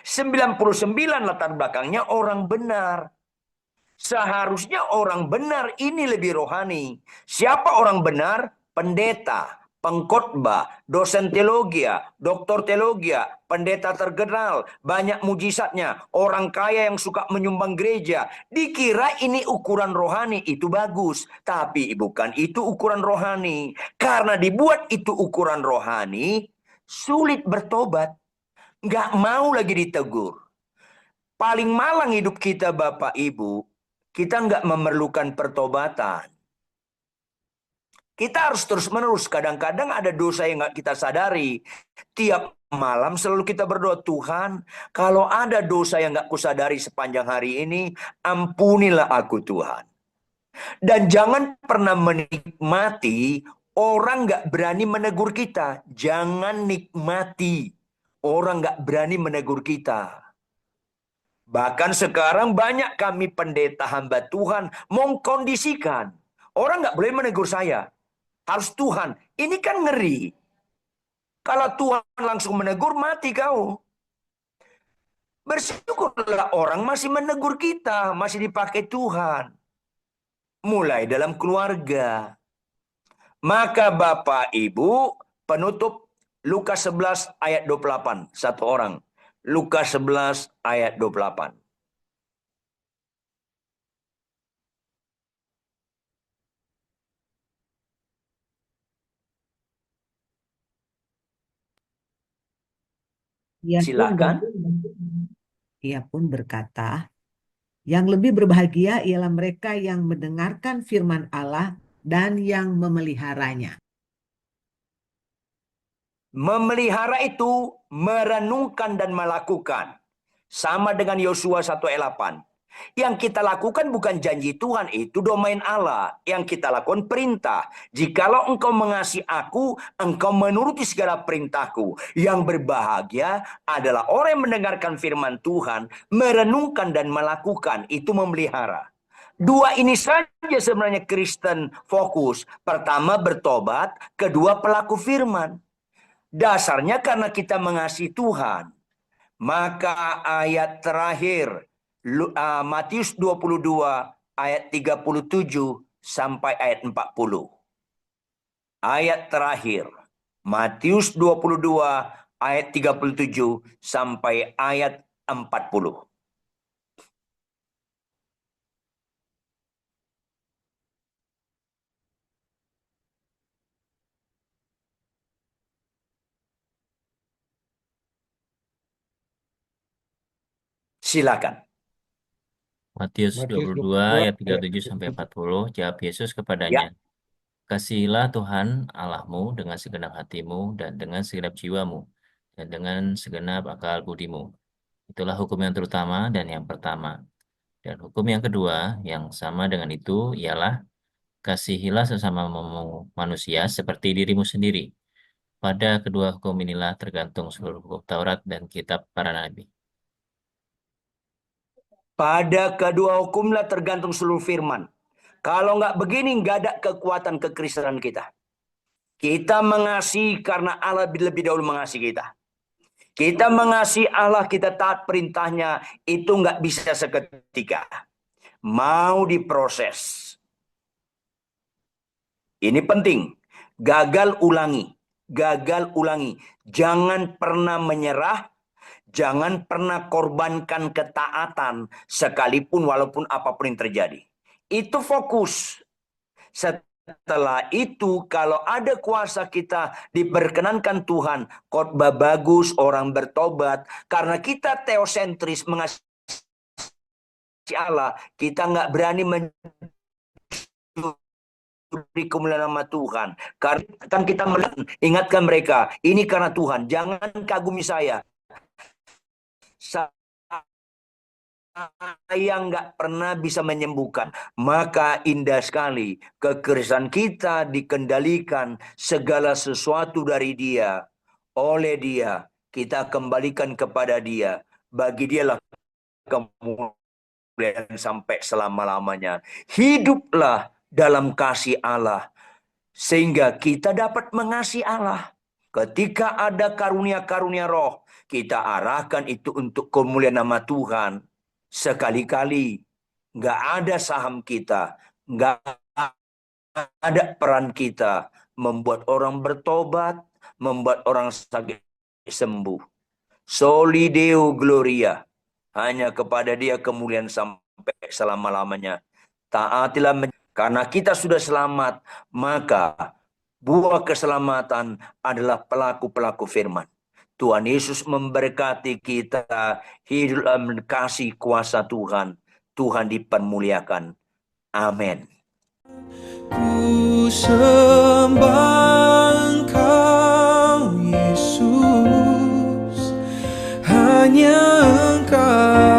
Speaker 1: 99 latar belakangnya orang benar. Seharusnya orang benar ini lebih rohani. Siapa orang benar? Pendeta, pengkhotbah, dosen teologi, doktor teologi, pendeta terkenal, banyak mujizatnya, orang kaya yang suka menyumbang gereja. Dikira ini ukuran rohani, itu bagus. Tapi bukan itu ukuran rohani. Karena dibuat itu ukuran rohani, sulit bertobat. Nggak mau lagi ditegur. Paling malang hidup kita Bapak Ibu, kita nggak memerlukan pertobatan. Kita harus terus-menerus. Kadang-kadang ada dosa yang nggak kita sadari. Tiap malam selalu kita berdoa, Tuhan, kalau ada dosa yang nggak kusadari sepanjang hari ini, ampunilah aku Tuhan. Dan jangan pernah menikmati orang nggak berani menegur kita. Jangan nikmati orang nggak berani menegur kita. Bahkan sekarang banyak kami pendeta hamba Tuhan mengkondisikan. Orang nggak boleh menegur saya. Harus Tuhan. Ini kan ngeri. Kalau Tuhan langsung menegur, mati kau. Bersyukurlah orang masih menegur kita. Masih dipakai Tuhan. Mulai dalam keluarga. Maka Bapak Ibu, penutup Lukas 11 ayat 28. Satu orang. Lukas 11 ayat 28. Silakan.
Speaker 5: Ia pun berkata, yang lebih berbahagia ialah mereka yang mendengarkan firman Allah dan yang memeliharanya.
Speaker 1: Memelihara itu merenungkan dan melakukan. Sama dengan Yosua 1:8. Yang kita lakukan bukan janji Tuhan, itu domain Allah. Yang kita lakukan perintah. Jikalau engkau mengasihi aku, engkau menuruti segala perintahku. Yang berbahagia adalah orang yang mendengarkan firman Tuhan, merenungkan dan melakukan. Itu memelihara. Dua ini saja sebenarnya Kristen fokus. Pertama bertobat, kedua pelaku firman. Dasarnya karena kita mengasihi Tuhan. Maka ayat terakhir Matius 22 ayat 37 sampai ayat 40. Ayat terakhir Matius 22 ayat 37 sampai ayat 40. Silakan.
Speaker 3: Matius
Speaker 4: Matius
Speaker 3: 22
Speaker 4: 22
Speaker 3: ayat
Speaker 4: ayat
Speaker 3: 37 sampai 40, jawab Yesus
Speaker 1: Ya,
Speaker 3: kepadanya, kasihilah Tuhan Allahmu dengan segenap hatimu dan dengan segenap jiwamu dan dengan segenap akal budimu. Itulah hukum yang terutama dan yang pertama. Dan hukum yang kedua yang sama dengan itu ialah kasihilah sesama manusia seperti dirimu sendiri. Pada kedua hukum inilah tergantung seluruh hukum Taurat dan kitab para nabi.
Speaker 1: pada kedua hukumlah tergantung seluruh firman. Kalau nggak begini, nggak ada kekuatan kekristenan kita. Kita mengasihi karena Allah lebih dahulu mengasihi kita. Kita mengasihi Allah, kita taat perintahnya, itu nggak bisa seketika. Mau diproses. Ini penting. Gagal ulangi. Gagal ulangi. Jangan pernah menyerah. Jangan pernah korbankan ketaatan sekalipun walaupun apapun yang terjadi. Itu fokus. Setelah itu kalau ada kuasa kita diperkenankan Tuhan, khotbah bagus, orang bertobat. Karena kita teosentris mengasihi Allah, kita nggak berani mencuri kemuliaan nama Tuhan. Karena kan kita ingatkan mereka, ini karena Tuhan, jangan kagumi saya. Saya nggak pernah bisa menyembuhkan. Maka indah sekali kekristenan kita dikendalikan segala sesuatu dari Dia, oleh Dia. Kita kembalikan kepada Dia. Bagi Dialah kemuliaan sampai selama-lamanya. Hiduplah dalam kasih Allah sehingga kita dapat mengasihi Allah. Ketika ada karunia-karunia roh, kita arahkan itu untuk kemuliaan nama Tuhan. Sekali-kali nggak ada saham kita, nggak ada peran kita membuat orang bertobat, membuat orang sakit sembuh. Soli Deo Gloria, hanya kepada Dia kemuliaan sampai selama-lamanya. Taatilah karena kita sudah selamat, maka buah keselamatan adalah pelaku-pelaku firman. Tuhan Yesus memberkati kita, hidup dalam kasih kuasa Tuhan. Tuhan dipermuliakan. Amin.
Speaker 13: Ku sembah Engkau Yesus, hanya Engkau